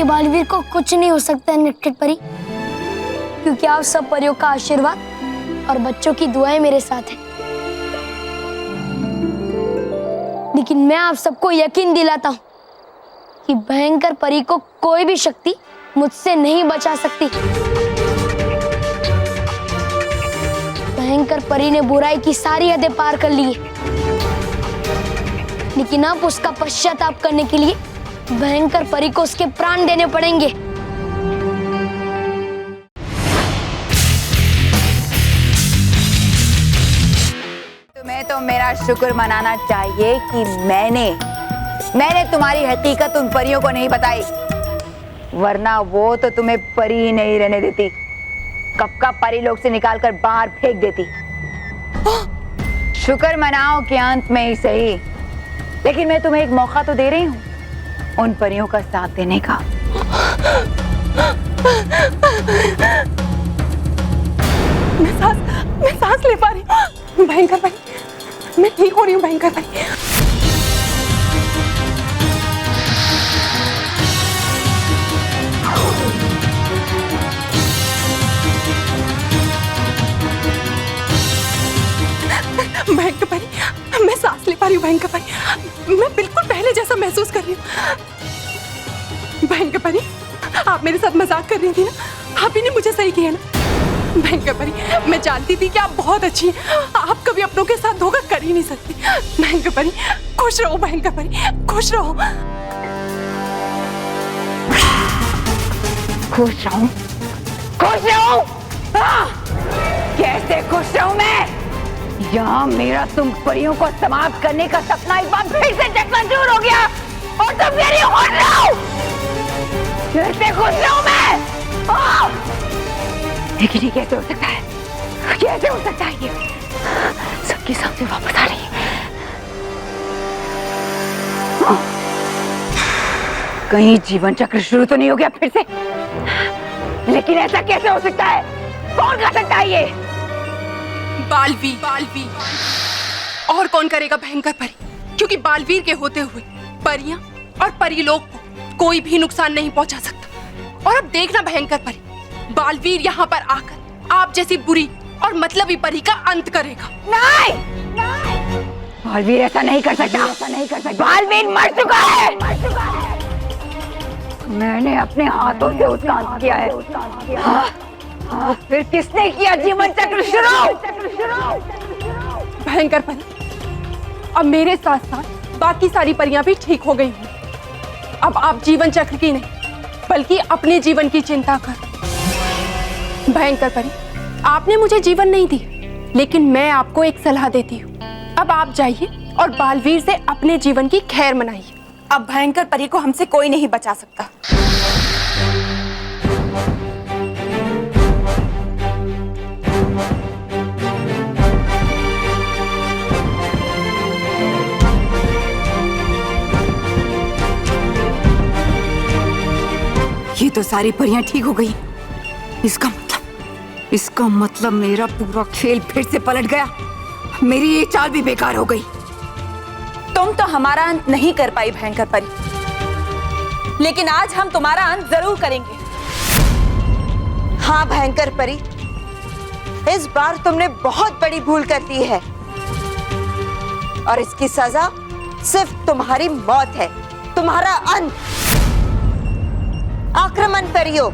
बालवीर को कुछ नहीं हो सकता है नटखट परी, क्योंकि आप सब परियों का आशीर्वाद और बच्चों की दुआएं मेरे साथ हैं। लेकिन मैं आप सबको यकीन दिलाता हूं कि भयंकर परी को कोई भी शक्ति मुझसे नहीं बचा सकती। भयंकर परी ने बुराई की सारी हदें पार कर ली है, लेकिन अब उसका पश्चाताप करने के लिए भयंकर परी को उसके प्राण देने पड़ेंगे। तुम्हें तो मेरा शुक्र मनाना चाहिए कि मैंने तुम्हारी हकीकत उन परियों को नहीं बताई, वरना वो तो तुम्हें परी ही नहीं रहने देती, कब का परी लोग से निकालकर बाहर फेंक देती। शुक्र मनाओ कि अंत में ही सही, लेकिन मैं तुम्हें एक मौका तो दे रही हूँ उन परियों का साथ देने का। मैं सांस ले पा रही हूँ भयंकर भाई, मैं ठीक हो रही हूँ भयंकर भाई। भयंकर भाई, मैं सांस ले पा रही हूँ भयंकर भाई, मैं बिल्कुल पहले जैसा महसूस कर रही हूँ। भयंकर भाई, आप मेरे साथ मजाक कर रही थी ना, आप ही ने मुझे सही किया ना। भयंकर परी, मैं जानती थी कि आप बहुत अच्छी हैं, आप कभी अपनों के साथ धोखा कर ही नहीं सकती। भयंकर परी, खुश रहो भयंकर परी, खुश रहो। खुश रहूं? खुश रहूं? कैसे खुश रहूं मैं? यहाँ मेरा तुम परियों को समाप्त करने का सपना एक बार फिर से चकनाचूर हो गया और तुम मेरी खुश रहो। कैसे खुश रहूं मैं? लेकिन ये कैसे हो सकता है? कैसे हो सकता है? ये सबकी सबसे वापस आ रही है। कहीं जीवन चक्र शुरू तो नहीं हो गया फिर से? लेकिन ऐसा कैसे हो सकता है? कौन कर सकता है ये? बालवीर और कौन करेगा भयंकर परी, क्योंकि बालवीर के होते हुए परियां और परीलोक को कोई भी नुकसान नहीं पहुंचा सकता। और अब देखना भयंकर परी, बालवीर यहाँ पर आकर आप जैसी बुरी और मतलबी परी का अंत करेगा। नहीं, नहीं। बालवीर ऐसा नहीं कर सकता, ऐसा नहीं कर सकता। बालवीर मर चुका है, मर चुका है। मैंने अपने हाथों से उसका अंत किया है। हाँ, फिर किसने किया जीवन चक्र शुरू? भयंकर परी, अब मेरे साथ साथ बाकी सारी परियां भी ठीक हो गई हैं। अब आप जीवन चक्र की नहीं बल्कि अपने जीवन की चिंता कर। भयंकर परी, आपने मुझे जीवन नहीं दी, लेकिन मैं आपको एक सलाह देती हूँ। अब आप जाइए और बालवीर से अपने जीवन की खैर मनाइए। अब भयंकर परी को हमसे कोई नहीं बचा सकता। ये तो सारी परियां ठीक हो गई। इसका मतलब मेरा पूरा खेल फिर से पलट गया। मेरी ये चाल भी बेकार हो गई। तुम तो हमारा अंत नहीं कर पाई भयंकर परी, लेकिन आज हम तुम्हारा अंत जरूर करेंगे। हाँ भयंकर परी, इस बार तुमने बहुत बड़ी भूल कर दी है और इसकी सजा सिर्फ तुम्हारी मौत है, तुम्हारा अंत। आक्रमण करियो।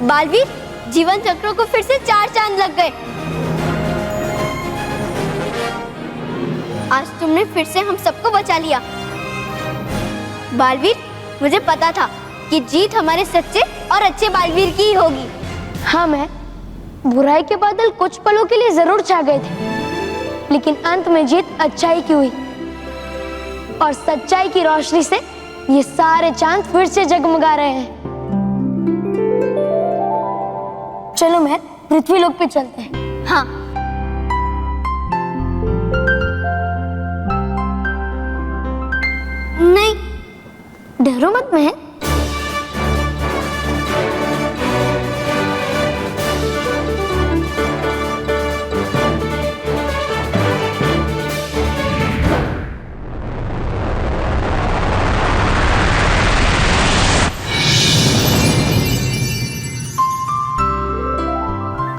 बालवीर, जीवन चक्रों को फिर से 4 चांद लग गए। आज तुमने फिर से हम सबको बचा लिया। बालवीर, मुझे पता था कि जीत हमारे सच्चे और अच्छे बालवीर की ही होगी। हाँ, मैं बुराई के बादल कुछ पलों के लिए जरूर छा गए थे, लेकिन अंत में जीत अच्छाई की हुई और सच्चाई की रोशनी से ये सारे चांद फिर से जगमगा रहे हैं। चलो मेहर, पृथ्वी लोक पे चलते हैं। हाँ। नहीं, डरो मत मेहर।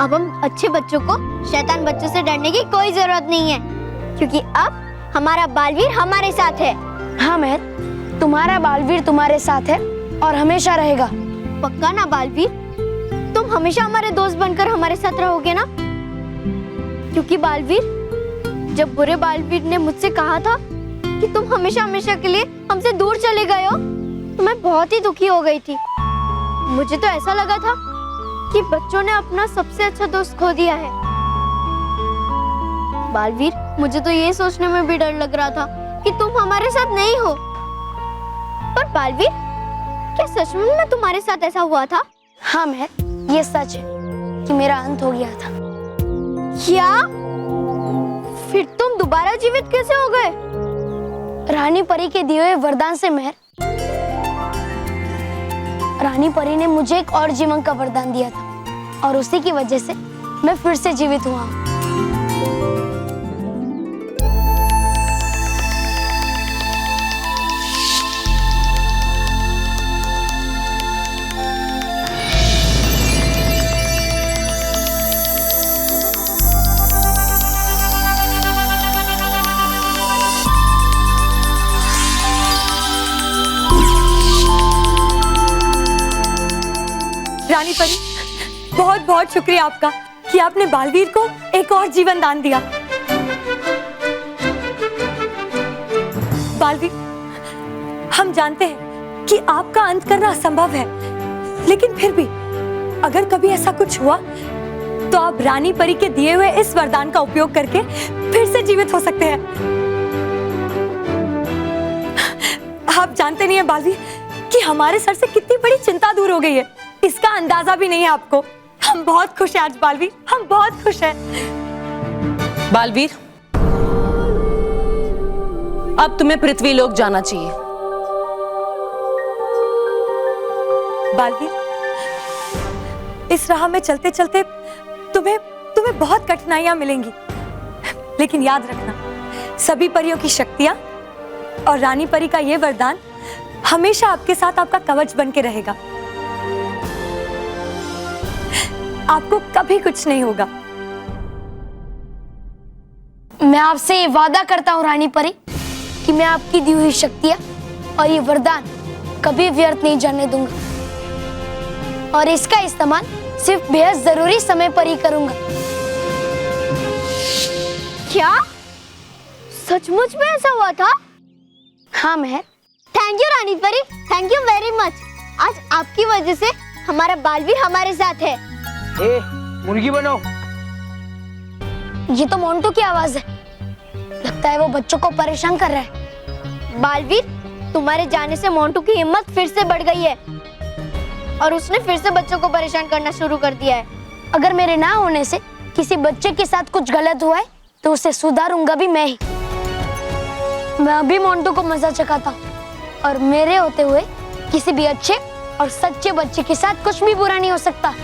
अब हम अच्छे बच्चों को शैतान बच्चों से डरने की कोई जरूरत नहीं है, क्योंकि अब हमारा बालवीर हमारे साथ है। हाँ मेहर, तुम्हारा बालवीर तुम्हारे साथ है और हमेशा रहेगा। पक्का ना बालवीर? तुम हमेशा हमारे दोस्त बनकर हमारे साथ रहोगे ना? क्योंकि बालवीर, जब बुरे बालवीर ने मुझसे कहा था कि तुम हमेशा हमेशा के लिए हमसे दूर चले गए हो, तो मैं बहुत ही दुखी हो गई थी। मुझे तो ऐसा लगा था कि बच्चों ने अपना सबसे अच्छा दोस्त खो दिया है। बालवीर, मुझे तो ये सोचने में भी डर लग रहा था कि तुम हमारे साथ नहीं हो। पर बालवीर, क्या सच में तुम्हारे साथ ऐसा हुआ था? हाँ मेहर, ये सच है कि मेरा अंत हो गया था। क्या? फिर तुम दोबारा जीवित कैसे हो गए? रानी परी के दिए हुए वरदान से मेहर। रानी परी ने मुझे एक और जीवन का वरदान दिया था और उसी की वजह से मैं फिर से जीवित हुआ हूँ। रानी परी, बहुत बहुत शुक्रिया आपका कि आपने बालवीर को एक और जीवन दान दिया। बालवीर, हम जानते हैं कि आपका अंत करना असंभव है, लेकिन फिर भी अगर कभी ऐसा कुछ हुआ तो आप रानी परी के दिए हुए इस वरदान का उपयोग करके फिर से जीवित हो सकते हैं। आप जानते नहीं है बालवीर कि हमारे सर से कितनी बड़ी चिंता दूर हो गई है, इसका अंदाजा भी नहीं है आपको। हम बहुत खुश हैं आज बालवीर, हम बहुत खुश हैं। बालवीर, अब तुम्हें पृथ्वी लोक जाना चाहिए। बालवीर, इस राह में चलते चलते तुम्हें बहुत कठिनाइयां मिलेंगी, लेकिन याद रखना, सभी परियों की शक्तियां और रानी परी का ये वरदान हमेशा आपके साथ आपका कवच बन के रहेगा। आपको कभी कुछ नहीं होगा। मैं आपसे ये वादा करता हूँ रानी परी कि मैं आपकी दी हुई शक्तियां और ये वरदान कभी व्यर्थ नहीं जाने दूंगा और इसका इस्तेमाल सिर्फ बेहद जरूरी समय पर ही करूंगा। क्या सचमुच में ऐसा हुआ था? हाँ मेहर। थैंक यू रानी परी, थैंक यू वेरी मच। आज आपकी वजह से हमारा बालवीर हमारे साथ है। ए, मुर्गी बनो। ये तो मोंटू की आवाज है, लगता है वो बच्चों को परेशान कर रहा है। बालवीर, तुम्हारे जाने से मोंटू की हिम्मत फिर से बढ़ गई है और उसने फिर से बच्चों को परेशान करना शुरू कर दिया है। अगर मेरे ना होने से किसी बच्चे के साथ कुछ गलत हुआ है तो उसे सुधारूंगा भी मैं ही। मैं अभी मोंटू को मजा चखाता हूँ और मेरे होते हुए किसी भी अच्छे और सच्चे बच्चे के साथ कुछ भी बुरा नहीं हो सकता।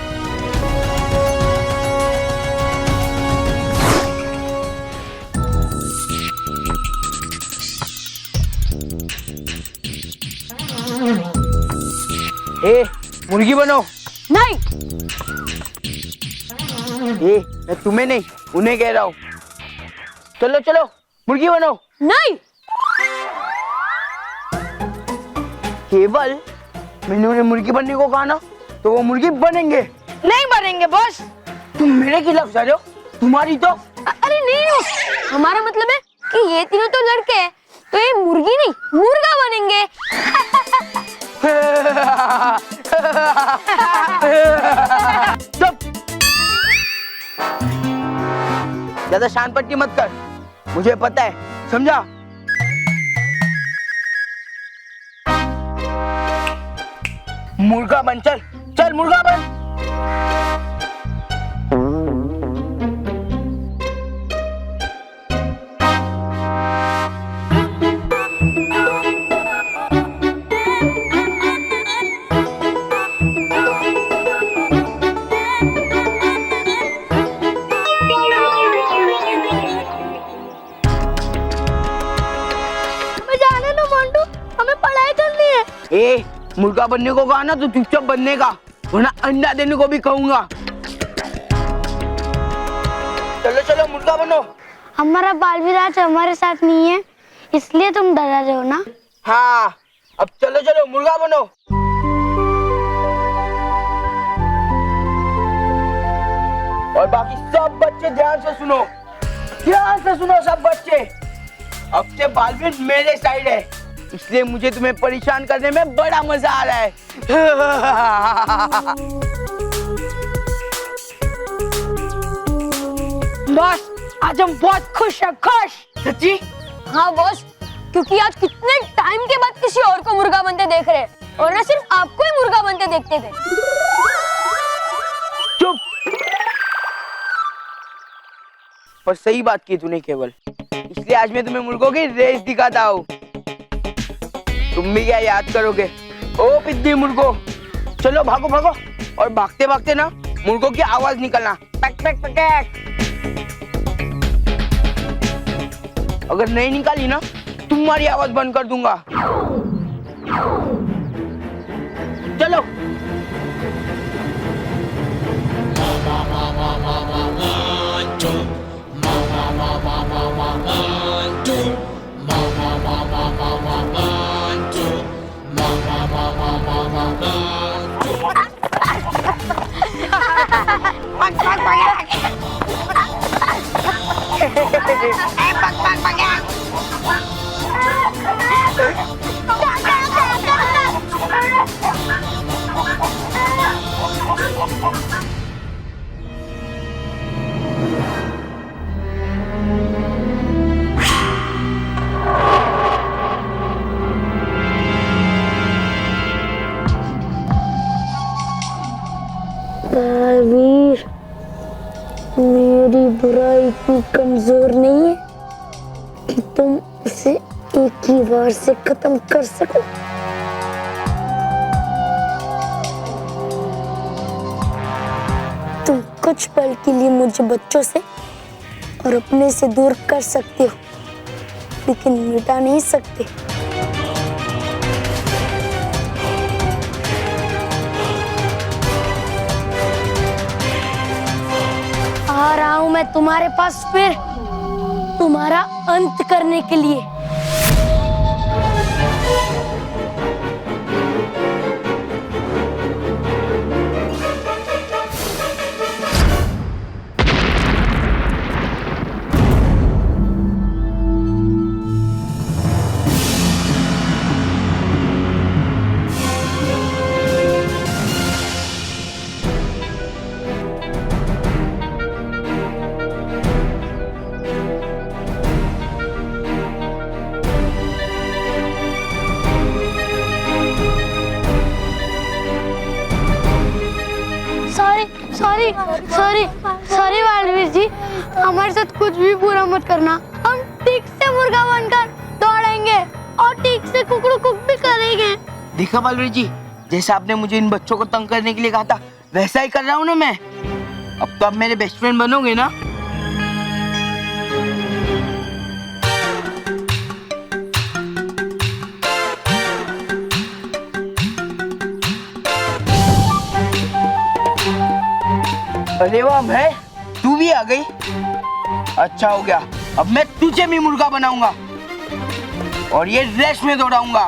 ए, मुर्गी बनो। नहीं, ए, मैं तुम्हें नहीं उन्हें कह रहा हूँ। चलो चलो मुर्गी बनो। नहीं, केवल मैंने उन्हें मुर्गी बनने को कहा ना, तो वो मुर्गी बनेंगे। नहीं बनेंगे बॉस। तुम मेरे खिलाफ जा रहे हो? तुम्हारी तो अरे नहीं, हमारा मतलब है कि ये तीनों तो लड़के हैं, तो ये मुर्गी नहीं मुर्गा बनेंगे। चुप। ज्यादा शान पट्टी मत कर, मुझे पता है, समझा? मुर्गा बन, चल चल मुर्गा बन। जाने दो मोंटू, हमें पढ़ाई करनी है। ए, मुर्गा बनने को कहा ना तो चुपचाप बनने का, वरना अंडा देने को भी कहूंगा। चलो चलो मुर्गा बनो। हमारा बालवीर आज हमारे साथ नहीं है, इसलिए तुम डरा रहे हो ना। हाँ, अब चलो चलो मुर्गा बनो। और बाकी सब बच्चे ध्यान से सुनो, ध्यान से सुनो सब बच्चे। अब से बालवीर मेरे साइड है, इसलिए मुझे तुम्हें परेशान करने में बड़ा मजा आ रहा है। बॉस, आज हम बहुत खुश हैं, खुश। सच्ची? हाँ बॉस, क्योंकि आज कितने टाइम के बाद किसी और को मुर्गा बनते देख रहे हैं, और ना सिर्फ आपको ही मुर्गा बनते देखते थे। चुप। पर सही बात की तूने केवल, इसलिए आज मैं तुम्हें मुर्गों की रेस दिखाता हूँ। तुम भी क्या याद करोगे? ओ पिद्दी मुर्गो, चलो भागो भागो, और भागते भागते ना मुर्गों की आवाज निकलना, पैक पैक पैक। अगर नहीं निकाली ना तुम्हारी आवाज बंद कर दूंगा। चलो। बालवीर, मेरी बुराई इतनी कमजोर नहीं है कि तुम उसे एक ही बार से खत्म कर सको। तुम कुछ पल के लिए मुझे बच्चों से और अपने से दूर कर सकते हो, लेकिन मिटा नहीं सकते। आ रहा हूं मैं तुम्हारे पास फिर, तुम्हारा अंत करने के लिए। सॉरी सॉरी सॉरी बालवीर जी, हमारे साथ कुछ भी बुरा मत करना। हम ठीक से मुर्गा बनकर दौड़ेंगे और ठीक से कुकड़ू कुक भी करेंगे। देखा बालवीर जी, जैसा आपने मुझे इन बच्चों को तंग करने के लिए कहा था, वैसा ही कर रहा हूँ ना मैं। अब तो आप मेरे बेस्ट फ्रेंड बनोगे ना? अरे वाह, मैं तू भी आ गई। अच्छा हो गया, अब मैं तुझे भी मुर्गा बनाऊंगा और ये रेस में दौड़ाऊंगा।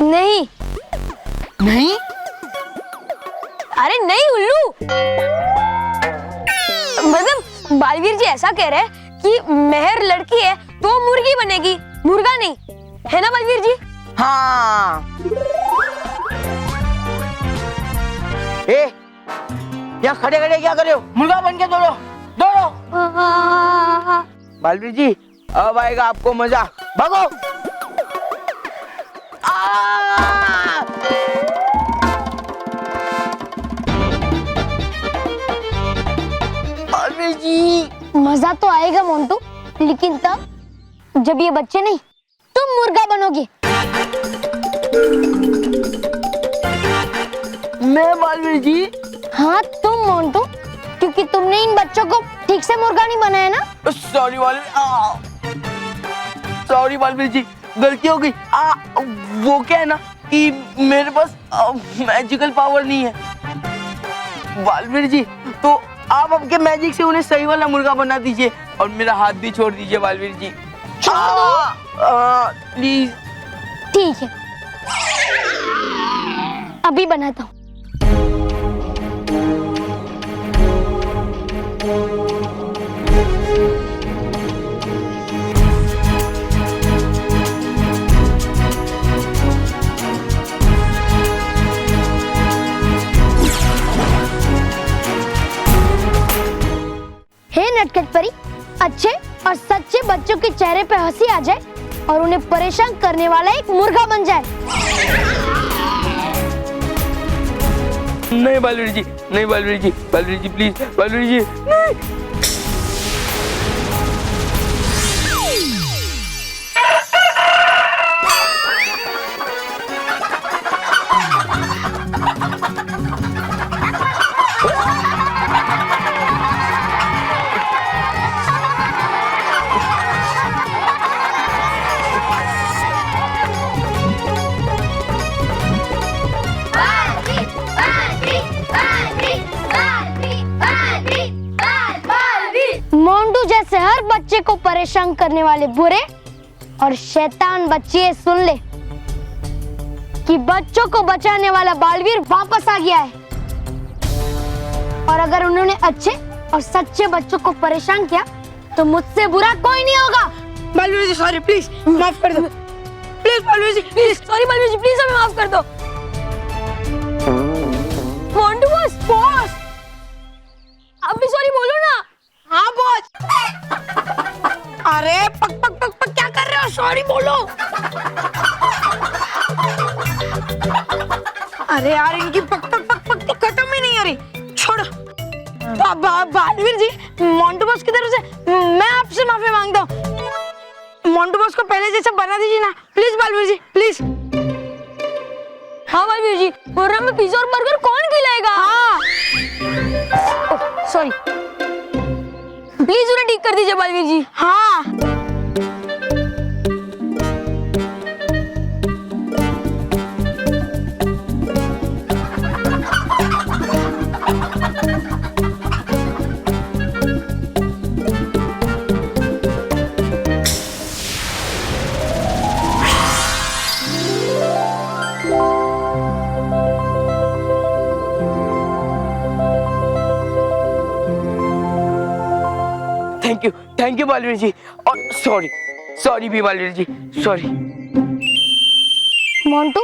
नहीं नहीं? अरे नहीं उल्लू, मतलब बालवीर जी ऐसा कह रहे हैं कि मेहर लड़की है तो मुर्गी बनेगी, मुर्गा नहीं, है ना बालवीर जी? हाँ। ए, यहाँ खड़े खड़े क्या कर रहे हो? मुर्गा बन के दौड़ो, दौड़ो। बालवीर जी, अब आएगा आपको मजा, भागो। बालवीर जी। मजा तो आएगा मोंटू, लेकिन तब जब ये बच्चे नहीं तुम मुर्गा बनोगे। मैं बालवीर जी? हाँ तुम मोंटू, क्योंकि तुमने इन बच्चों को ठीक से मुर्गा नहीं बनाया ना। सॉरी बालवीर, सॉरी बालवीर जी, गलती हो गई। वो क्या है ना कि मेरे पास मैजिकल पावर नहीं है बालवीर जी, तो आप आपके मैजिक से उन्हें सही वाला मुर्गा बना दीजिए और मेरा हाथ भी छोड़ दीजिए बालवीर जी। प्लीज। ठीक है, अभी बनाता हूँ। हे नटखट परी, अच्छे और सच्चे बच्चों के चेहरे पे हंसी आ जाए और उन्हें परेशान करने वाला एक मुर्गा बन जाए। नहीं बालवीर जी, नहीं बालवीर जी, बालवीर जी प्लीज, बालवीर जी नहीं। मोंटू जैसे हर बच्चे को परेशान करने वाले बुरे और शैतान बच्चे ये सुन ले कि बच्चों को बचाने वाला बालवीर वापस आ गया है, और अगर उन्होंने अच्छे और सच्चे बच्चों को परेशान किया तो मुझसे बुरा कोई नहीं होगा। बालवीर जी सॉरी, प्लीज माफ कर दो, please Balveer ji please. Sorry Baalveer ji, please हमें माफ कर दो। मोंटू बॉस, अब भी सॉरी बोलो ना। हाँ बॉस। अरे पक पक पक पक क्या कर रहे हो, सॉरी बोलो। अरे यार इनकी पक पक पक पक तो खत्म ही नहीं हो रही, छोड़ो। बालवीर जी, मोंटू बॉस की तरफ से मैं आपसे माफी मांगता हूँ। मोंटू बॉस को पहले जैसा बना दीजिए ना प्लीज बालवीर जी, प्लीज। हाँ बालवीर जी, प्रोग्राम में पिज्जा और बर्गर कौन खिलाएगा? हाँ सॉरी, प्लीज उन्हें ठीक कर दीजिए बालवीर जी। हाँ। थैंक यू बालवीर जी, और सॉरी भी बालवीर जी, सॉरी। मोंटू,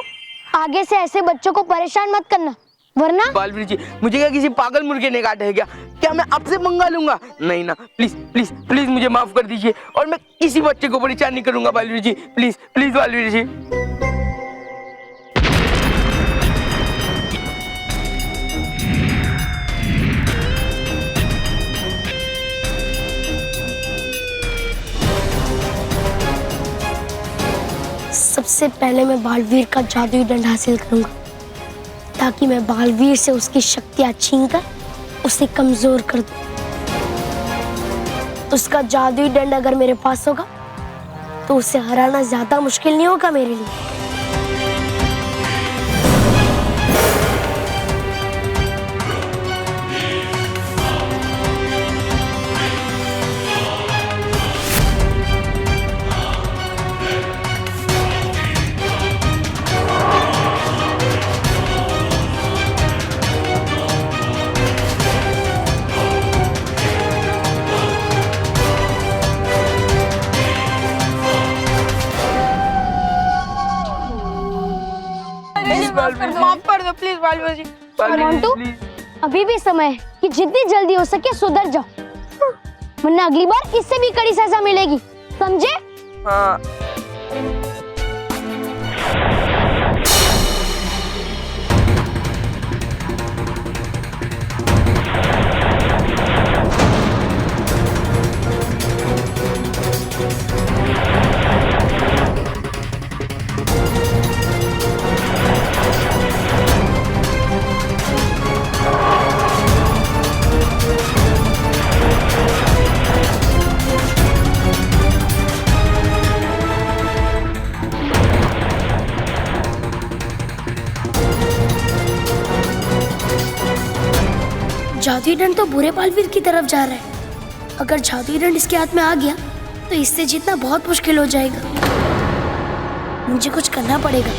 आगे से ऐसे बच्चों को परेशान मत करना, वरना। बालवीर जी, मुझे क्या किसी पागल मुर्गे ने काटा है क्या मैं आपसे मंगा लूंगा? नहीं ना, प्लीज प्लीज प्लीज मुझे माफ कर दीजिए और मैं किसी बच्चे को परेशान नहीं करूंगा बालवीर जी, प्लीज प्लीज बालवीर जी। सबसे पहले मैं बालवीर का जादुई दंड हासिल करूंगा, ताकि मैं बालवीर से उसकी शक्तियां छीनकर उसे कमजोर कर दूं। उसका जादुई दंड अगर मेरे पास होगा तो उसे हराना ज्यादा मुश्किल नहीं होगा मेरे लिए। माफ कर दो प्लीज बालवीर जी। मोंटू, अभी भी समय है कि जितनी जल्दी हो सके सुधर जाओ, वरना अगली बार इससे भी कड़ी सजा मिलेगी, समझे? हाँ। जादुई दंड तो बुरे बालवीर की तरफ जा रहा है। अगर जादुई दंड इसके हाथ में आ गया तो इससे जीतना बहुत मुश्किल हो जाएगा। मुझे कुछ करना पड़ेगा।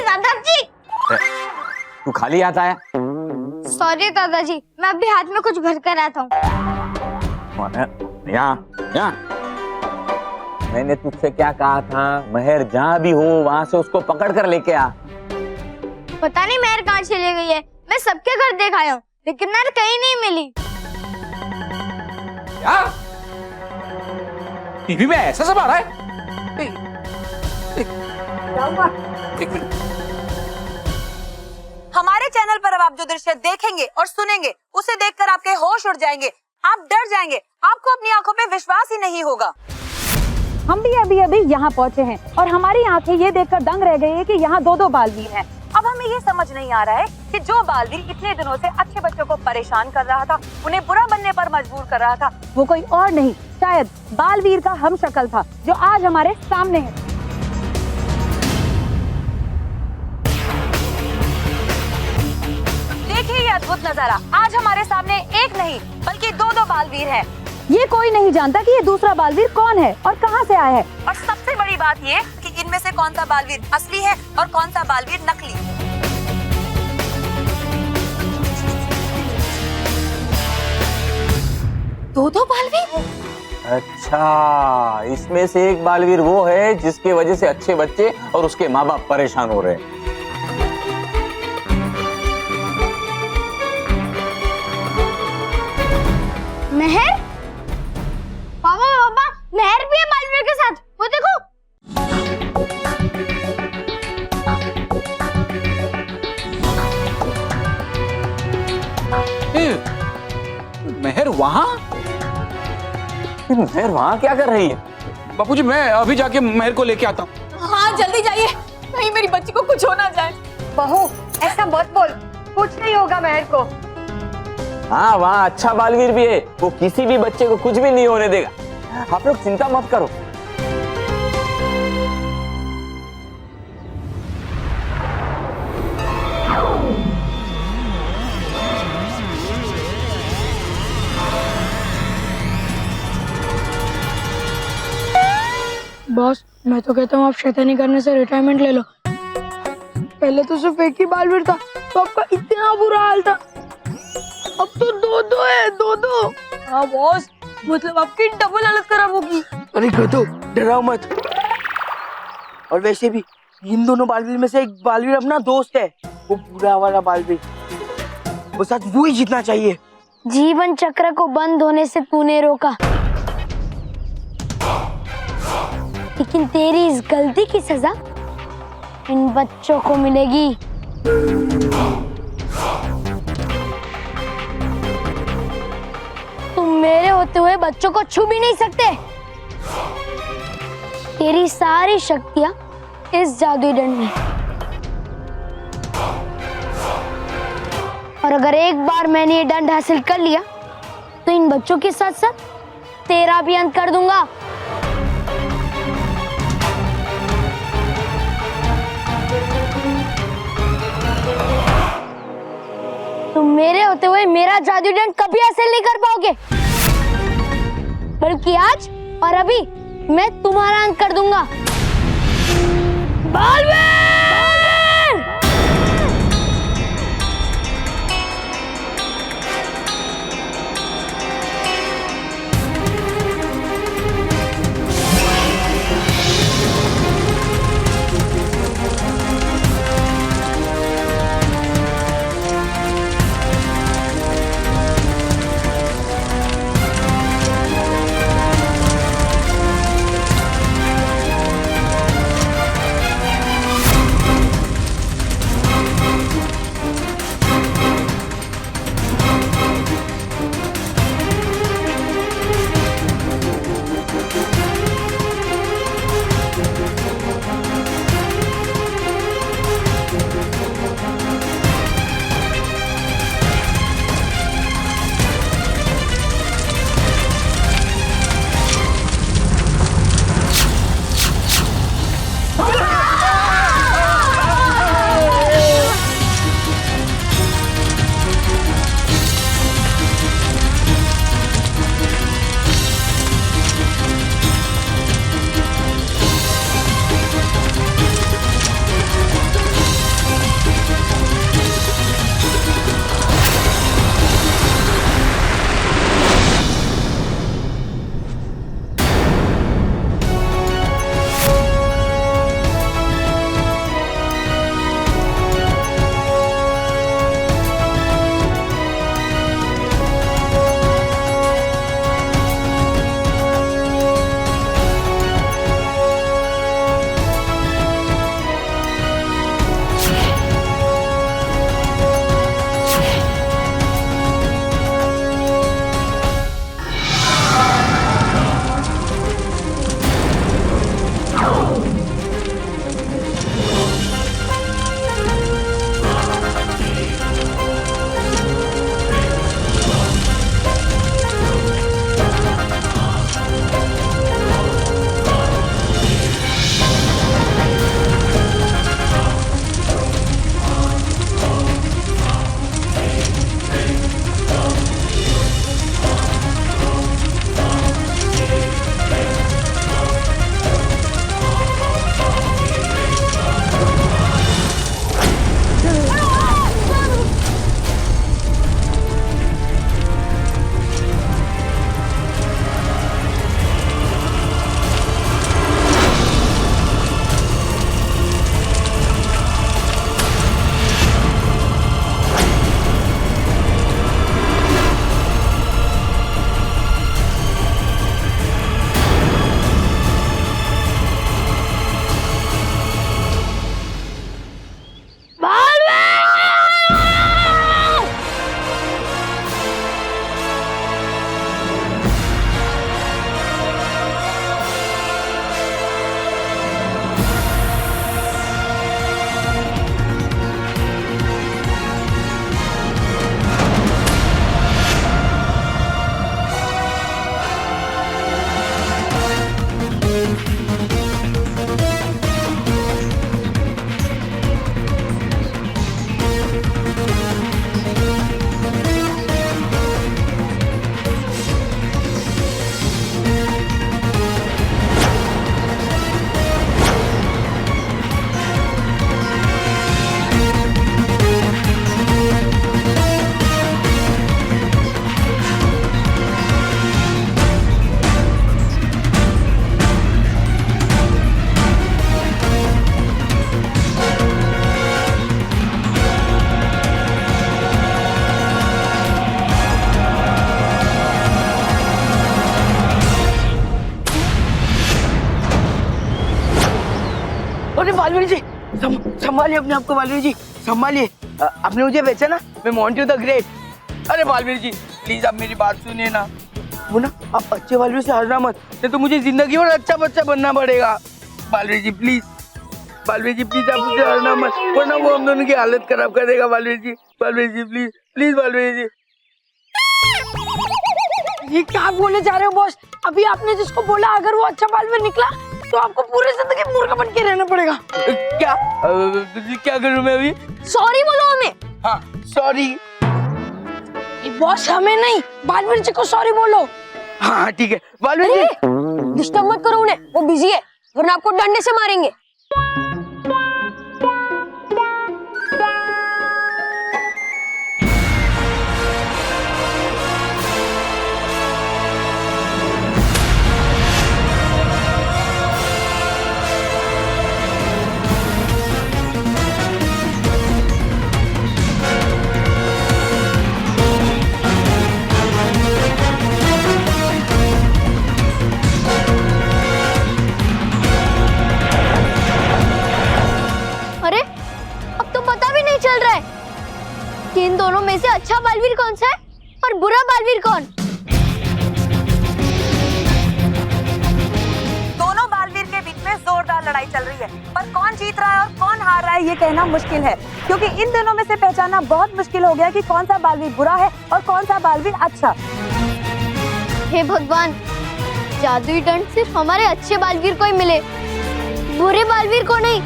दादाजी तू खाली हाथ आया? सॉरी दादाजी, मैं अभी हाथ में कुछ भर कर आता हूँ। यहाँ मैंने तुझसे क्या कहा था? महर जहाँ भी हो वहाँ से उसको पकड़ कर लेके आ। पता नहीं महर कहाँ चली गई है। मैं सबके घर देख आया हूँ लेकिन महर कहीं नहीं मिली। क्या टीवी में ऐसा सब आ रहा है? एक मिनट। हमारे चैनल पर अब आप जो दृश्य देखेंगे और सुनेंगे उसे देखकर आपके होश उड़ जाएंगे, आप डर जाएंगे, आपको अपनी आंखों पे विश्वास ही नहीं होगा। हम भी अभी अभी यहाँ पहुँचे हैं और हमारी आंखें ये देखकर दंग रह गई है कि यहाँ दो दो बालवीर हैं। अब हमें ये समझ नहीं आ रहा है कि जो बालवीर इतने दिनों से अच्छे बच्चों को परेशान कर रहा था, उन्हें बुरा बनने पर मजबूर कर रहा था, वो कोई और नहीं, शायद बालवीर का हम शक्ल था जो आज हमारे सामने है। देखिए ये अद्भुत नजारा, आज हमारे सामने एक नहीं बल्कि दो दो बालवीर हैं। ये कोई नहीं जानता कि ये दूसरा बालवीर कौन है और कहाँ से आया है। और सबसे बड़ी बात ये कि इनमें से कौन सा बालवीर असली है और कौन सा बालवीर नकली। दो दो बालवीर? अच्छा, इसमें से एक बालवीर वो है जिसके वजह से अच्छे बच्चे और उसके माँ बाप परेशान हो रहे हैं। महर? पापा महर भी है बालवीर के साथ, वो देखो। महर वहाँ? महर वहाँ क्या कर रही है? बापूजी मैं अभी जाके महर को लेके आता हूँ। हाँ जल्दी जाइए, कहीं मेरी बच्ची को कुछ हो ना जाए। बहू ऐसा मत बोल, कुछ नहीं होगा महर को। हाँ वहाँ अच्छा बालवीर भी है, वो किसी भी बच्चे को कुछ भी नहीं होने देगा। आप लोग चिंता मत करो। बॉस, मैं तो कहता हूँ आप शैतानी करने से रिटायरमेंट ले लो। पहले तो सिर्फ एक ही बालवीर था तो आपका इतना बुरा हाल था, अब तो दो दो है, दो दो। हाँ बॉस, मतलब आपकी डबल हालत खराब होगी। अरे गधो, डराओ मत। और वैसे भी इन दोनों बालवीर में से एक बालवीर अपना दोस्त है, वो बुरा वाला बालवीर। वो सच वो ही जीतना चाहिए। जीवन चक्र को बंद होने से तूने रोका, लेकिन तेरी इस गलती की सजा इन बच्चों को मिलेगी। तुम मेरे होते हुए बच्चों को छू भी नहीं सकते। तेरी सारी शक्तियां इस जादुई दंड में, और अगर एक बार मैंने ये दंड हासिल कर लिया तो इन बच्चों के साथ साथ तेरा भी अंत कर दूंगा। तुम मेरे होते हुए मेरा जादुई दंड कभी हासिल नहीं कर पाओगे, बल्कि आज और अभी मैं तुम्हारा अंत कर दूंगा। बालवीर! बालवीर जी संभालिए अपने आप को, बालवीर जी संभालिए। आपने मुझे बेचा ना, मैं मोंटू द ग्रेट। अरे बालवीर जी प्लीज आप मेरी बात सुनिए ना, वो ना आप अच्छे बालवीर से हारना मत, नहीं तो मुझे जिंदगी और अच्छा बच्चा बनना पड़ेगा। बालवीर जी प्लीज, बालवीर जी प्लीज आप मुझे हारना मत, वरना वो हम दोनों की हालत खराब कर देगा। बालवीर जी प्लीज प्लीज बालवीर जी। ये क्या बोले जा रहे हो बॉस? अभी आपने जिसको बोला अगर वो अच्छा बालवीर निकला तो आपको पूरी जिंदगी मूर्ख बन के रहना पड़ेगा। क्या करूं मैं अभी? सॉरी बोलो हमें। हाँ सॉरी। बॉस हमें नहीं, बालवीर जी को सॉरी बोलो। हाँ ठीक है बालवीर जी। डिस्टर्ब मत करो उन्हें, वो बिजी है, वरना आपको डंडे से मारेंगे। अरे अब तो पता भी नहीं चल रहा है कि इन दोनों में से अच्छा बालवीर कौन सा है और बुरा बालवीर कौन। दोनों बालवीर के बीच में जोरदार लड़ाई चल रही है, पर कौन जीत रहा है और कौन हार रहा है ये कहना मुश्किल है, क्योंकि इन दोनों में से पहचानना बहुत मुश्किल हो गया कि कौन सा बालवीर बुरा है और कौन सा बालवीर अच्छा। हे भगवान, जादुई दंड सिर्फ हमारे अच्छे बालवीर को ही मिले, बुरे बालवीर को नहीं।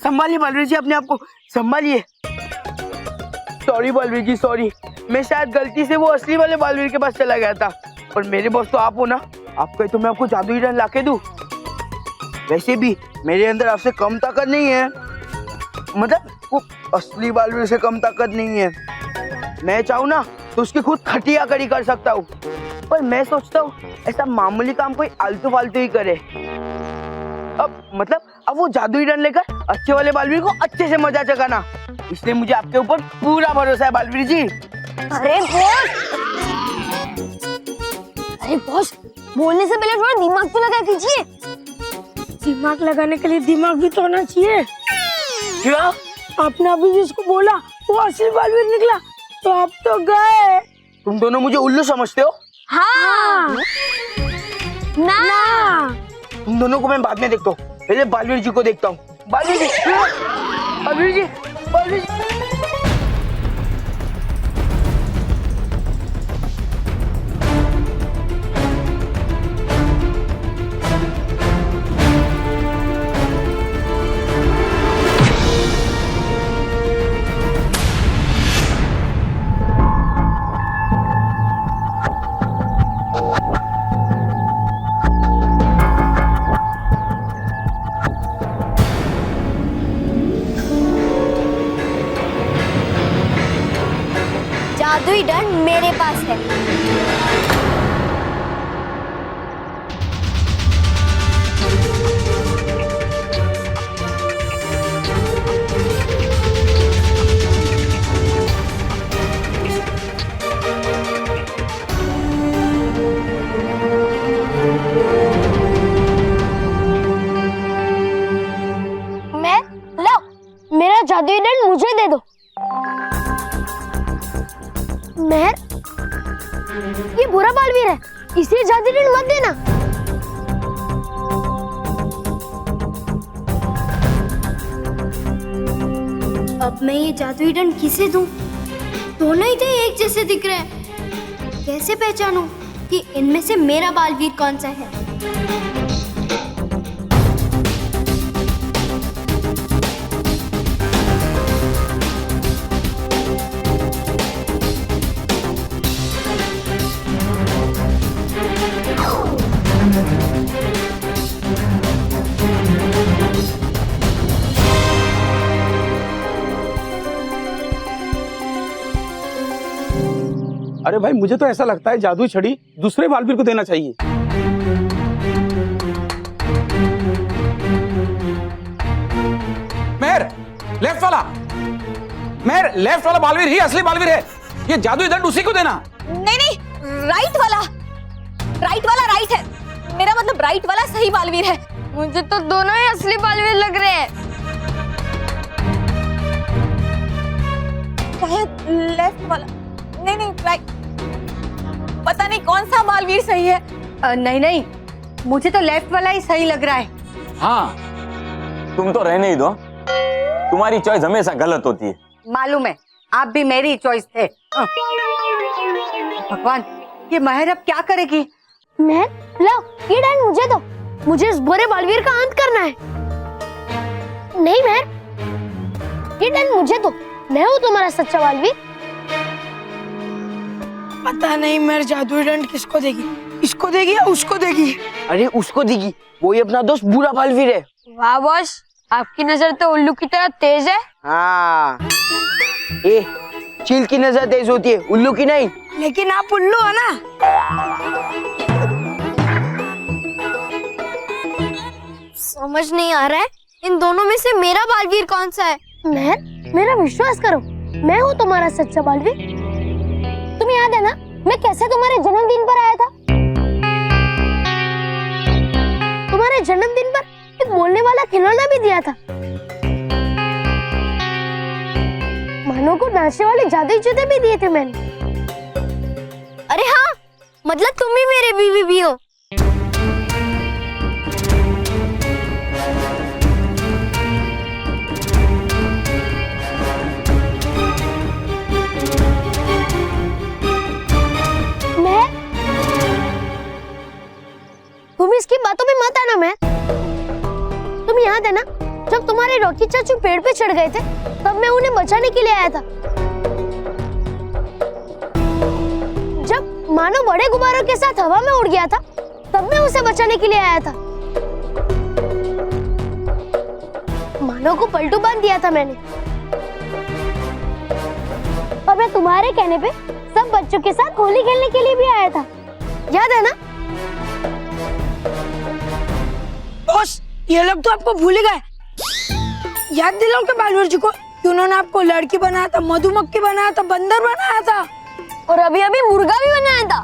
संभालिए बालवीर जी, अपने आप को संभालिए। सॉरी बालवीर जी सॉरी, मैं शायद गलती से वो असली वाले बालवीर के पास चला गया था, पर मेरे बॉस तो आप हो ना, आप कहे तो मैं आपको जादुई दंड लाके दूं। वैसे भी मेरे अंदर आपसे कम ताकत नहीं है, मतलब वो असली बालवीर से कम ताकत नहीं है। मैं चाहूँ ना तो उसकी खुद खटिया कड़ी कर सकता हूँ, पर मैं सोचता हूँ ऐसा मामूली काम कोई आलतू फालतू ही करे। अब वो जादुई दंड लेकर अच्छे वाले बालवीर को अच्छे से मजा चकाना, इसलिए मुझे आपके ऊपर पूरा भरोसा है बालवीर जी। अरे बॉस, बोलने से पहले थोड़ा दिमाग तो लगा कीजिए। दिमाग लगाने के लिए दिमाग भी तो होना चाहिए। क्या आपने अभी जिसको बोला वो असली बालवीर निकला तो आप तो गए। तुम दोनों मुझे उल्लू समझते हो? हाँ ना, तुम दोनों को मैं बाद में देखता हूँ, पहले बालवीर जी को देखता हूँ। बालवीर जी, बालवीर जी, बालवीर जी। जादुई दंड मेरे पास है। मैं लो, मेरा जादुई दंड मुझे दे दो। मेहर, ये बुरा बालवीर है, इसे जादुई दंड मत देना। अब मैं ये जादुई दंड किसे दूं? दोनों ही तो एक जैसे दिख रहे हैं, कैसे पहचानूं कि इनमें से मेरा बालवीर कौन सा है? अरे भाई मुझे तो ऐसा लगता है जादुई छड़ी दूसरे बालवीर को देना चाहिए। मेहर, लेफ्ट वाला, मेहर लेफ्ट वाला बालवीर ही असली बालवीर है, ये जादुई दंड उसी को देना। नहीं नहीं, राइट वाला राइट है। मेरा मतलब राइट वाला सही बालवीर है। मुझे तो दोनों ही असली बालवीर लग रहे हैं। शायद लेफ्ट वाला, नहीं राइट, पता नहीं कौन सा बालवीर सही है। नहीं, मुझे तो लेफ्ट वाला ही सही लग रहा है। हाँ, तुम तो रहने ही दो, तुम्हारी चॉइस हमेशा गलत होती है। मालूम है, आप भी मेरी चॉइस थे। भगवान, ये महर अब क्या करेगी? मैं लाओ ये डंड मुझे दो, मुझे इस बुरे बालवीर का अंत करना है। नहीं मैं, ये डंड मुझे दो, मैं हूँ तुम्हारा सच्चा बालवीर। पता नहीं मेरे जादुई दंड किसको देगी, इसको देगी या उसको देगी। अरे उसको देगी, वो ही अपना दोस्त बुरा बालवीर है। वाह बॉस, आपकी नजर तो उल्लू की तरह तेज है। हाँ, ए, चील की नजर तेज होती है, उल्लू की नहीं। लेकिन आप उल्लू हो ना। समझ नहीं आ रहा है इन दोनों में से मेरा बालवीर कौन सा है। मेरा विश्वास करो, मैं हूँ तुम्हारा सच्चा बालवीर। तुम्हें याद है ना मैं कैसे तुम्हारे जन्मदिन पर आया था? तुम्हारे जन्मदिन पर एक बोलने वाला खिलौना भी दिया था। मानो को नाचने वाले जादुई जूते भी दिए थे मैंने। अरे हाँ, मतलब तुम ही मेरे बीवी भी हो। तुम इसकी बातों में मत आना। मैं तुम्हें याद है ना जब तुम्हारे रॉकी चाचू पेड़ पे चढ़ गए थे, तब मैं उन्हें बचाने के लिए आया था। जब मानो बड़े गुब्बारों के साथ हवा में उड़ गया था, तब मैं उसे बचाने के लिए आया था। मानो को पलटू बांध दिया था मैंने, और मैं तुम्हारे कहने पे सब बच्चों के साथ होली खेलने के लिए भी आया था। याद है ना? बॉस, ये लोग तो आपको भूल गए। याद दिलाओ के बालवीर जी को कि उन्होंने आपको लड़की बनाया था, मधुमक्खी बनाया था, बंदर बनाया था, और अभी अभी मुर्गा भी बनाया था।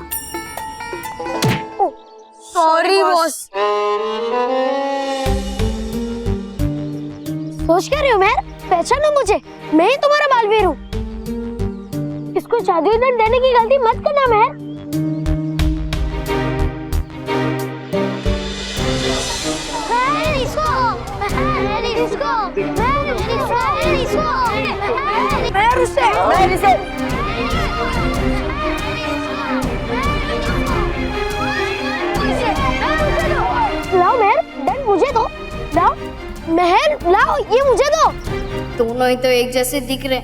Sorry boss. सोच क्या रही हो मेहर? पहचानो मुझे, मैं ही तुम्हारा बालवीर हूँ। इसको जादुई दंड देने की गलती मत करना मेहर। लाओ मेहर, दंड मुझे दो। लाओ मेहर, लाओ ये मुझे दो। दोनों ही तो एक जैसे दिख रहे,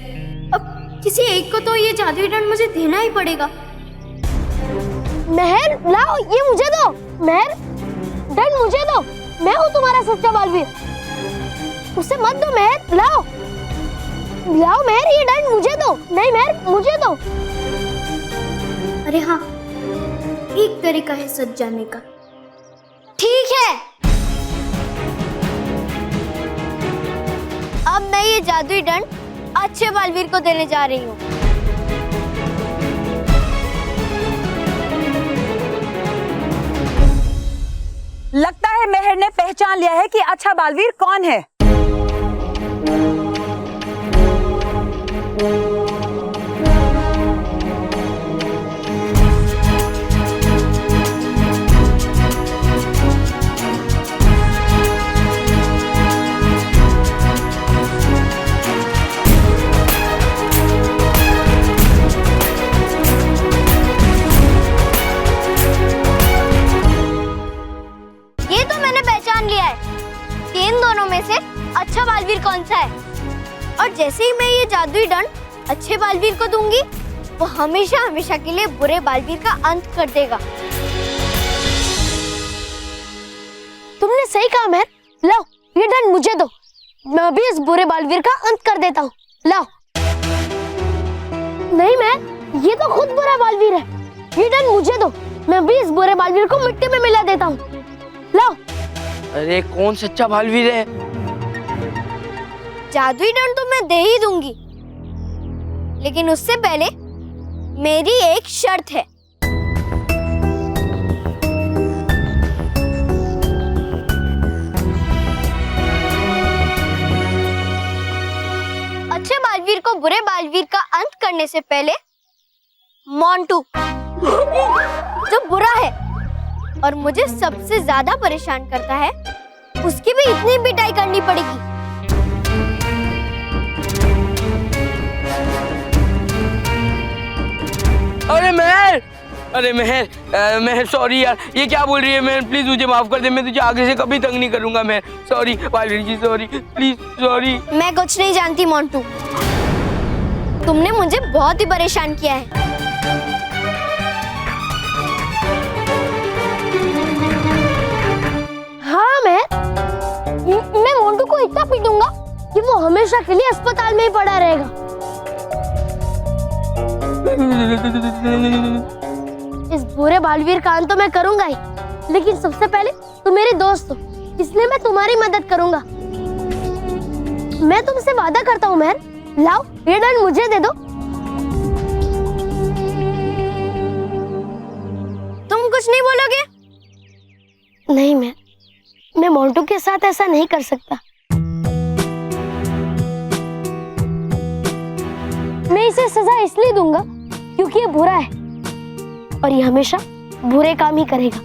अब किसी एक को तो ये जादुई दंड मुझे देना ही पड़ेगा। मेहर, लाओ ये मुझे दो। मेहर, दंड मुझे दो, मैं हूँ तुम्हारा सच्चा बालवीर। उसे मत दो मेहर, लाओ लाओ मेहर, ये दंड मुझे दो। नहीं मेहर, मुझे दो। अरे हाँ, एक तरीका है सच जाने का। ठीक है, अब मैं ये जादुई दंड अच्छे बालवीर को देने जा रही हूँ। लगता है मेहर ने पहचान लिया है कि अच्छा बालवीर कौन है। ये तो मैंने पहचान लिया है कि इन दोनों में से अच्छा बालवीर कौन सा है। और जैसे ही मैं ये जादुई दंड अच्छे बालवीर को दूंगी, वो हमेशा हमेशा के लिए बुरे बालवीर का अंत कर देगा। तुमने सही कहा मेहर, लाओ ये दंड मुझे दो, मैं भी इस बुरे बालवीर का अंत कर देता हूँ। लाओ। नहीं मेहर, ये तो खुद बुरा बालवीर है, ये दंड मुझे दो, मैं भी इस बुरे बालवीर को मिट्टी में मिला देता हूँ। लाओ। अरे कौन सच्चा बालवीर है? जादुई दंड तो मैं दे ही दूंगी, लेकिन उससे पहले मेरी एक शर्त है। बालवीर को बुरे बालवीर का अंत करने से पहले मोंटू जो बुरा है और मुझे सबसे ज्यादा परेशान करता है, उसकी भी इतनी पिटाई करनी पड़ेगी। अरे मेहर सॉरी यार, ये क्या बोल रही है मेहर? प्लीज मुझे माफ कर दे, मैं तुझे आगे से कभी तंग नहीं करूंगा Mehar. Sorry Baalveer ji, sorry please, sorry. मैं कुछ नहीं जानती मोंटू, तुमने मुझे बहुत ही परेशान किया है। हाँ, मैं मोंटू को इतना पीटूंगा कि वो हमेशा के लिए अस्पताल में ही पड़ा रहेगा। इस बुरे बालवीर का अंत तो मैं करूंगा ही, लेकिन सबसे पहले तुम मेरे दोस्त हो, इसलिए मैं तुम्हारी मदद करूंगा। मैं तुमसे वादा करता हूँ मेहर, लाओ ये दंड मुझे दे दो। तुम कुछ नहीं बोलोगे? नहीं, मैं मोंटू के साथ ऐसा नहीं कर सकता। मैं इसे सजा इसलिए दूंगा क्योंकि ये बुरा है और ये हमेशा बुरे काम ही करेगा।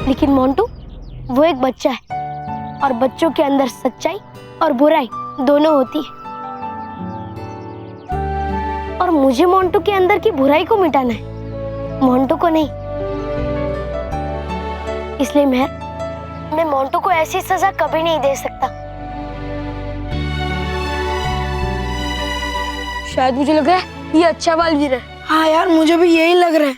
लेकिन मोंटू वो एक बच्चा है और बच्चों के अंदर सच्चाई और बुराई दोनों होती है, और मुझे मोंटू के अंदर की बुराई को मिटाना है, मोंटू को नहीं। इसलिए मैं मोंटू को ऐसी सजा कभी नहीं दे सकता। शायद मुझे लग रहा है ये अच्छा बालवीर है। हाँ यार, मुझे भी यही लग रहा है।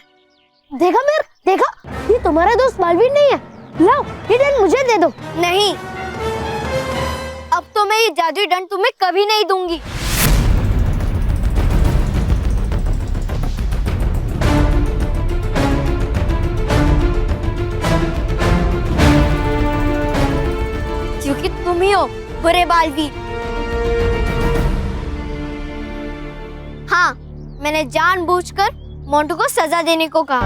देखा मेहर, देखा, ये तुम्हारा दोस्त बालवीर नहीं है। लाओ ये दंड मुझे दे दो। नहीं, अब तो मैं ये जादुई दंड तुम्हें कभी नहीं दूंगी। क्योंकि तुम ही हो बुरे बालवीर। हाँ, मैंने जानबूझकर मोंटू को सजा देने को कहा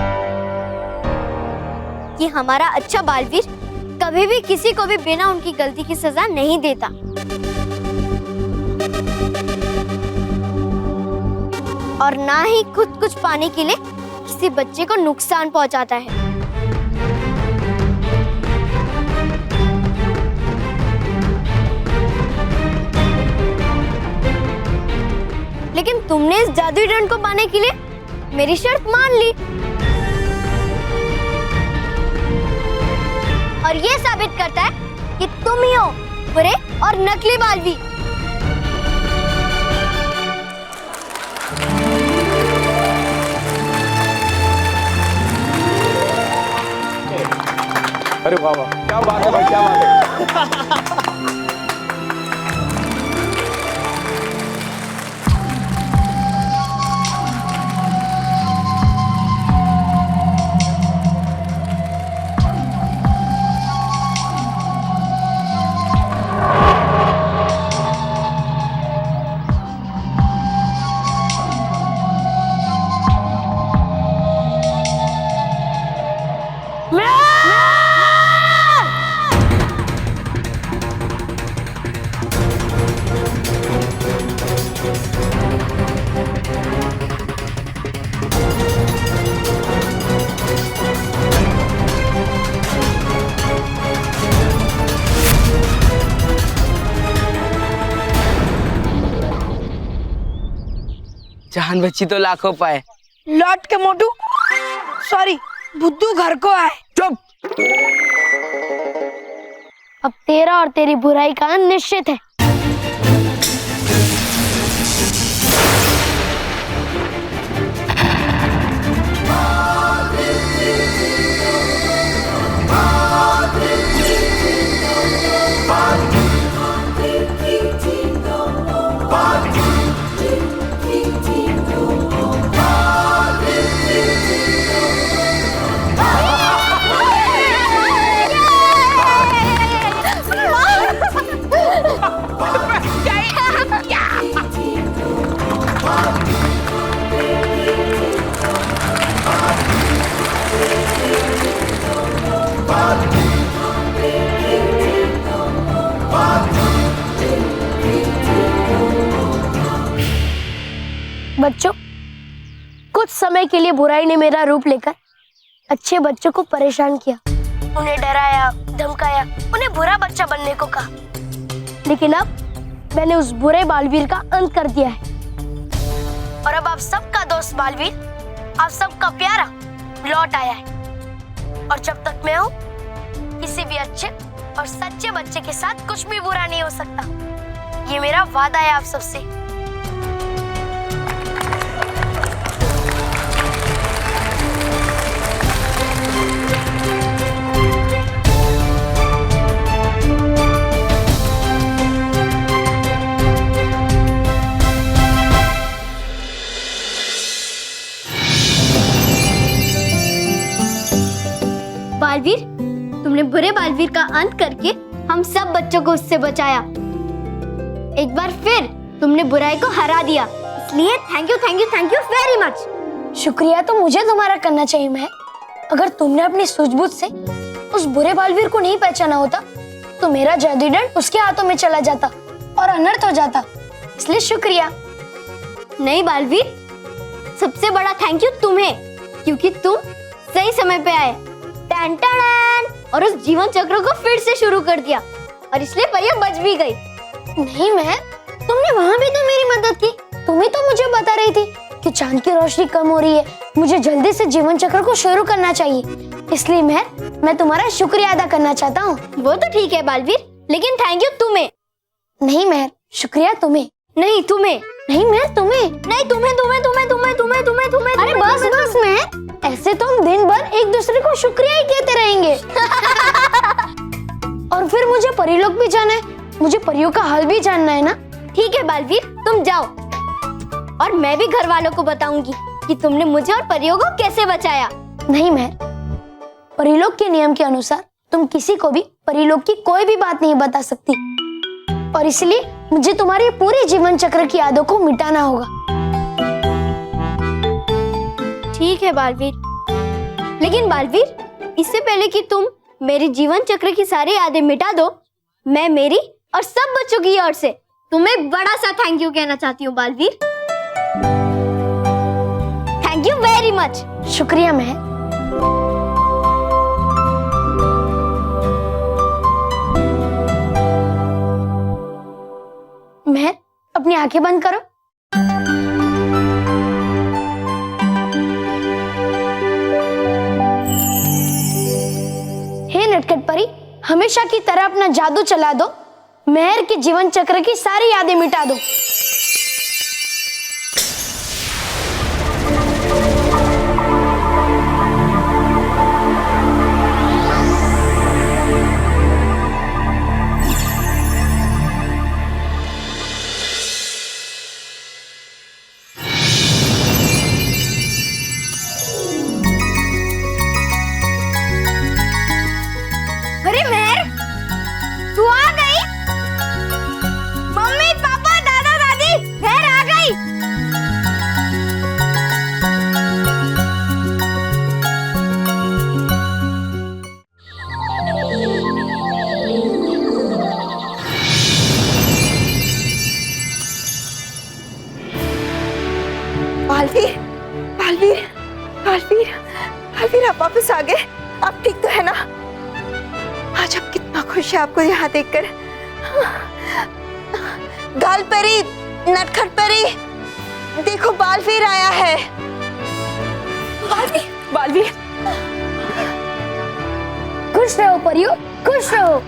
कि हमारा अच्छा बालवीर कभी भी किसी को भी बिना उनकी गलती की सजा नहीं देता। और ना ही खुद कुछ पाने के लिए किसी बच्चे को नुकसान पहुंचाता है। लेकिन तुमने इस जादुई दंड को पाने के लिए मेरी शर्त मान ली, और ये साबित करता है कि तुम ही हो बुरे और नकली बालवीर। अरे वाह वाह, क्या बात है भाई, क्या बात है। जान बच्ची तो लाखों पाए। लौट के मोटू, सॉरी बुद्धू घर को आए। चुप। अब तेरा और तेरी बुराई का अंत निश्चित है। बच्चों, कुछ समय के लिए बुराई ने मेरा रूप लेकर अच्छे बच्चों को परेशान किया, उन्हें डराया, धमकाया, उन्हें बुरा बच्चा बनने को कहा। लेकिन अब मैंने उस बुरे बालवीर का अंत कर दिया है और अब आप सबका दोस्त बालवीर, आप सबका प्यारा लौट आया है। और जब तक मैं हूँ, किसी भी अच्छे और सच्चे बच्चे के साथ कुछ भी बुरा नहीं हो सकता। ये मेरा वादा है आप सबसे। बालवीर, तुमने बुरे बालवीर का अंत करके हम सब बच्चों को उससे बचाया। एक बार फिर तुमने बुराई को हरा दिया, इसलिए थैंक यू वेरी मच। शुक्रिया तो मुझे तुम्हारा करना चाहिए महक। अगर तुमने अपनी सूझबूझ से उस बुरे बालवीर को नहीं पहचाना होता तो मेरा जादुई दंड उसके हाथों में चला जाता और अनर्थ हो जाता, इसलिए शुक्रिया। नहीं बालवीर, सबसे बड़ा थैंक यू तुम्हें, क्योंकि तुम सही समय पे आए और उस जीवन चक्र को फिर से शुरू कर दिया और इसलिए परिया बच भी गई। नहीं महक, तुमने वहाँ भी तो मेरी मदद की। तुम ही तो मुझे बता रही थी कि चांद की रोशनी कम हो रही है, मुझे जल्दी से जीवन चक्र को शुरू करना चाहिए। इसलिए मैं तुम्हारा शुक्रिया अदा करना चाहता हूँ। वो तो ठीक है बालवीर, लेकिन थैंक यू तुम्हें। नहीं महक, शुक्रिया तुम्हें। नहीं तुम्हें। नहीं महक, तुम्हें। नहीं तुम्हें। अरे बस महक, ऐसे तो हम दिन भर एक दूसरे को शुक्रिया ही कहते रहेंगे। और फिर मुझे परीलोक भी जाना है, मुझे परियों का हाल भी जानना है ना। ठीक है बालवीर, तुम जाओ और मैं भी घर वालों को बताऊंगी कि तुमने मुझे और परियों को कैसे बचाया। नहीं महक, परीलोक के नियम के अनुसार तुम किसी को भी परीलोक की कोई भी बात नहीं बता सकती और इसलिए मुझे तुम्हारे पूरे जीवन चक्र की यादों को मिटाना होगा। ठीक है बालवीर, लेकिन बालवीर, इससे पहले कि तुम मेरे जीवन चक्र की सारी यादें मिटा दो, मैं मेरी और सब बच्चों की ओर से तुम्हें बड़ा सा थैंक यू कहना चाहती हूँ Baalveer. Thank you very much. शुक्रिया महक। महक, अपनी आंखें बंद करो। हे नटखट परी, हमेशा की तरह अपना जादू चला दो, मेहर के जीवन चक्र की सारी यादें मिटा दो। अरे मेहर, तू आ गई? मम्मी, पापा, दादा, दादी, मेहर आ गई। बालवीर, बालवीर, बालवीर, बालवीर, आप वापस आ गए। आप ठीक तो है ना? आज आप कितना खुश है आपको यहाँ देखकर। गाल परी, नटखट परी, देखो बालवीर आया है। बालवीर, बालवीर, खुश रहो परियो, खुश रहो।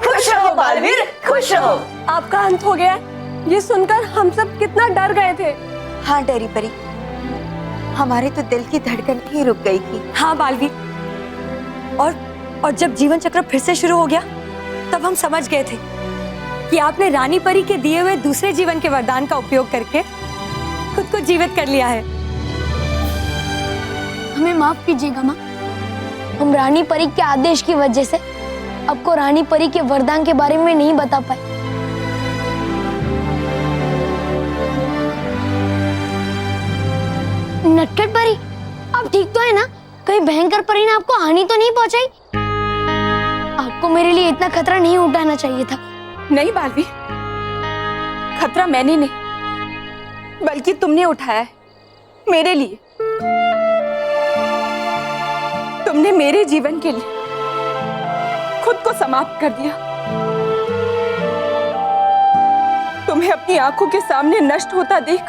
खुश रहो बालवीर, खुश रहो। आपका अंत हो गया, ये सुनकर हम सब कितना डर गए थे। हाँ डरी परी, हमारे तो दिल की धड़कन ही रुक गई थी। हाँ बालवीर, और जब जीवन चक्र फिर से शुरू हो गया तब हम समझ गए थे कि आपने रानी परी के दिए हुए दूसरे जीवन के वरदान का उपयोग करके खुद को जीवित कर लिया है। हमें माफ कीजिएगा माँ, हम रानी परी के आदेश की वजह से आपको रानी परी के वरदान के बारे में नहीं बता पाए। नटखट परी, आप ठीक तो है ना? कहीं भयंकर परी ने आपको हानि तो नहीं पहुंचाई? आपको मेरे लिए इतना खतरा नहीं उठाना चाहिए था। नहीं बालवीर, खतरा मैंने नहीं, बल्कि तुमने उठाया है मेरे लिए। तुमने मेरे जीवन के लिए खुद को समाप्त कर दिया। तुम्हें अपनी आंखों के सामने नष्ट होता देख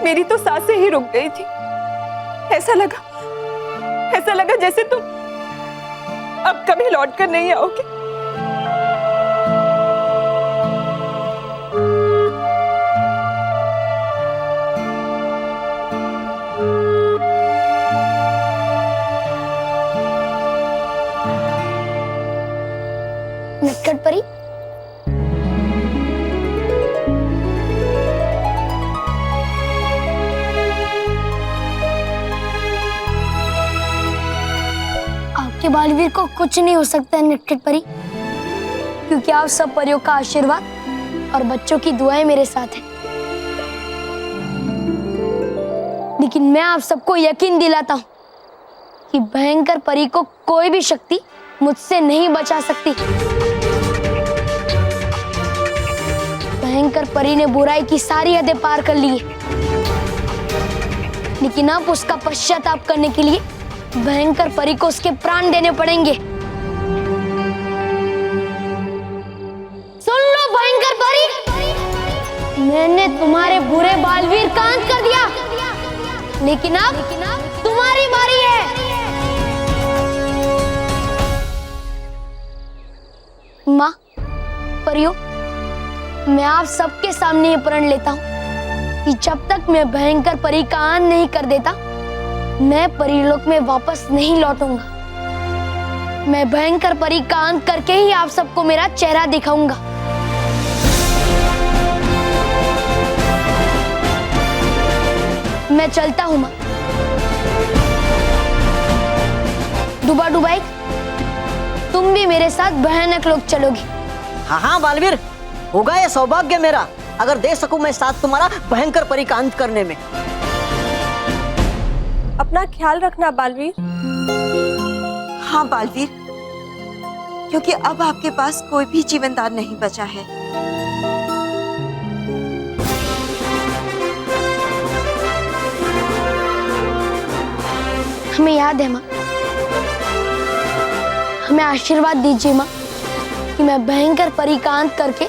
मेरी तो सांसें ही रुक गई थी। ऐसा लगा जैसे तुम अब कभी लौट कर नहीं आओगे। नटखट परी, आपके बालवीर को कुछ नहीं हो सकता है नटखट परी, क्योंकि आप सब परियों का आशीर्वाद और बच्चों की दुआएं मेरे साथ हैं। लेकिन मैं आप सबको यकीन दिलाता हूं कि भयंकर परी को कोई भी शक्ति मुझसे नहीं बचा सकती। भयंकर परी ने बुराई की सारी हदें पार कर ली है, लेकिन अब उसका पश्चाताप करने के लिए भयंकर परी को उसके प्राण देने पड़ेंगे। सुन लो भयंकर परी, मैंने तुम्हारे बुरे बालवीर का अंत कर दिया, लेकिन अब तुम्हारी बारी है। माँ, परियों, मैं आप सबके सामने ये प्रण लेता हूँ कि जब तक मैं भयंकर परी का अंत नहीं कर देता, मैं परीलोक में वापस नहीं लौटूंगा। मैं भयंकर परी का अंत करके ही आप सबको मेरा चेहरा दिखाऊंगा। मैं चलता हूँ माँ। डुबा डुबाई, तुम भी मेरे साथ भयानक लोक चलोगी। हाँ हाँ बालवीर, होगा ये सौभाग्य मेरा अगर दे सकूं मैं साथ तुम्हारा भयंकर परी का अंत करने में। अपना ख्याल रखना बालवीर। हाँ बालवीर, क्योंकि अब आपके पास कोई भी जीवनदान नहीं बचा है। हमें याद है माँ, हमें आशीर्वाद दीजिए माँ कि मैं भयंकर परी का अंत करके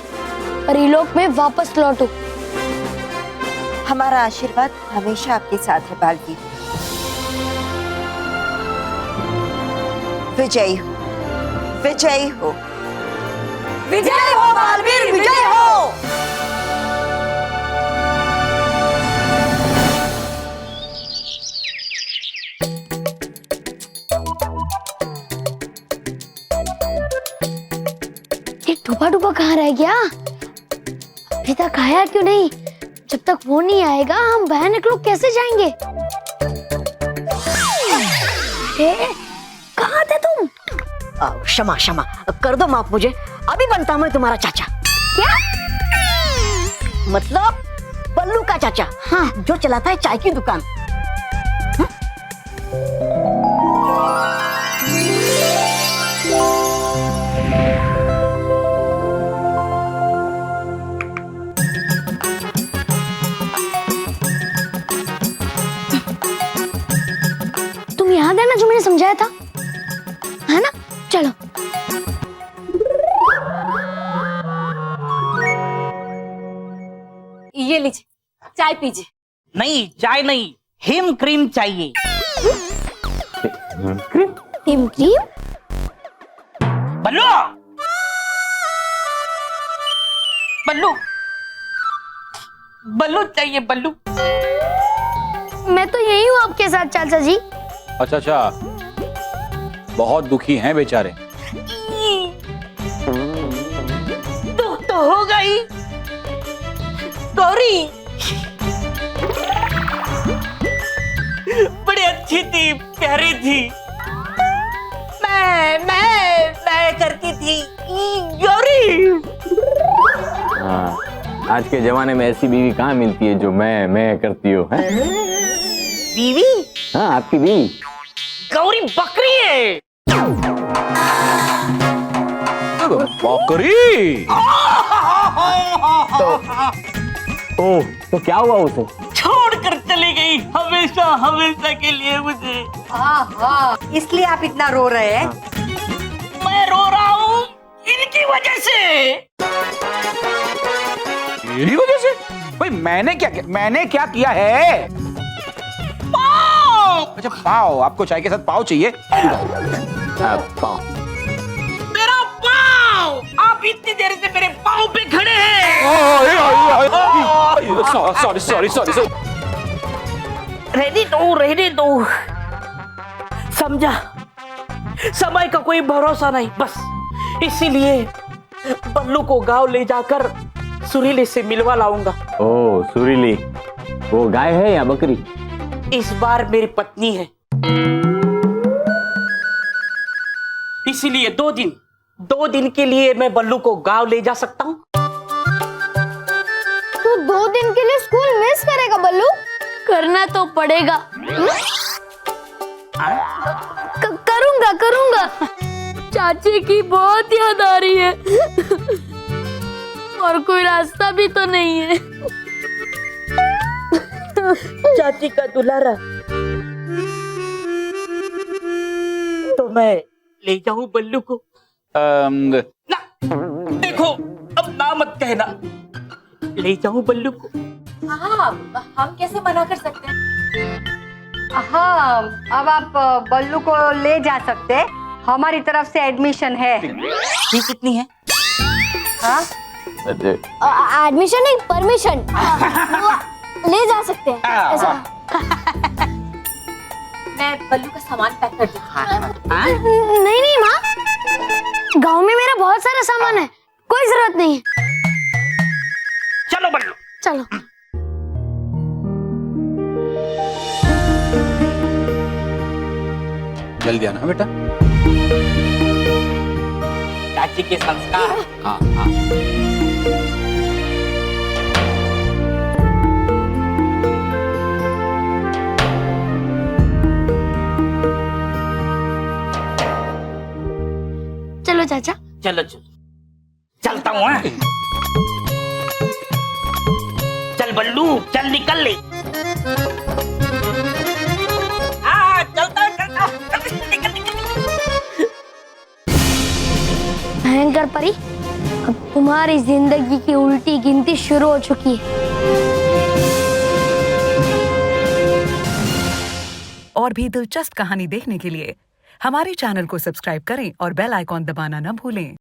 परीलोक में वापस लौटूं। हमारा आशीर्वाद हमेशा आपके साथ है बालवीर। विजयी हो, विजयी हो, विजय हो बालवीर, विजय हो। ये डूबा डूबा कहाँ रह गया? अभी तक आया क्यों नहीं? जब तक वो नहीं आएगा हम भयानक लोग कैसे जाएंगे? कहाँ थे तुम? क्षमा क्षमा कर दो माफ मुझे, अभी बनता हूं मैं तुम्हारा चाचा। क्या? मतलब बल्लू का चाचा। हाँ, जो चलाता है चाय की दुकान। तुम याद है ना जो मैंने समझाया था, है ना? चलो। ये लीजिए, चाय पीजिए। नहीं, चाय नहीं, हिम क्रीम चाहिए। हिम क्रीम? बल्लू, बल्लू, बल्लू चाहिए, बल्लू। मैं तो यही हूँ आपके साथ चाचा जी। अच्छा अच्छा, बहुत दुखी हैं बेचारे। दुख तो हो गई गौरी, बड़ी अच्छी थी, प्यारी थी, मैं करती थी गौरी। हाँ, आज के जमाने में ऐसी बीवी कहाँ मिलती है जो मैं करती हो? बीवी? हाँ, आपकी बीवी गौरी बकरी है। बकरी? ओह, तो क्या हुआ उसे? छोड़कर चली गई हमेशा हमेशा के लिए मुझे। हाँ, इसलिए आप इतना रो रहे हैं। मैं रो रहा हूँ इनकी वजह से। मेरी वजह से? भाई मैंने क्या किया है? पाँव! अच्छा पाव, आपको चाय के साथ पाव चाहिए? पाँव। मेरा पाँव! आप इतनी देर से मेरे पाँव पे खड़े हैं। सॉरी। रहने दो। समझा, समय का कोई भरोसा नहीं, बस इसीलिए बल्लू को गांव ले जाकर सुरीली से मिलवा लाऊंगा। ओह, सुरीली, वो गाय है या बकरी? इस बार मेरी पत्नी है, इसीलिए 2 दिन के लिए मैं बल्लू को गांव ले जा सकता हूँ। तू 2 दिन के लिए स्कूल मिस करेगा बल्लू? करना तो पड़ेगा। करूंगा। चाची की बहुत याद आ रही है और कोई रास्ता भी तो नहीं है। चाची का दुलारा तो मैं ले जाऊं बल्लू को? ना, देखो अब ना मत कहना, ले जाऊं बल्लू को? हाँ, हम कैसे मना कर सकते हैं? हाँ, अब आप बल्लू को ले जा सकते हैं, हमारी तरफ से एडमिशन है। फीस कितनी है? हाँ? एडमिशन नहीं, परमिशन। ले जा सकते हैं ऐसा। मैं बल्लू का सामान पैक कर दूँ। नहीं माँ, गांव में मेरा बहुत सारा सामान है, कोई जरूरत नहीं है। चलो बल्लू, चलो। जल्दी आना बेटा। चाची के संस्कार। हाँ। चलो चाचा। चलो चलता हूँ। चल बल्लू, चल निकल ले। चलता निकल। भयंकर परी, अब तुम्हारी जिंदगी की उल्टी गिनती शुरू हो चुकी है। और भी दिलचस्प कहानी देखने के लिए हमारे चैनल को सब्सक्राइब करें और बेल आइकॉन दबाना न भूलें।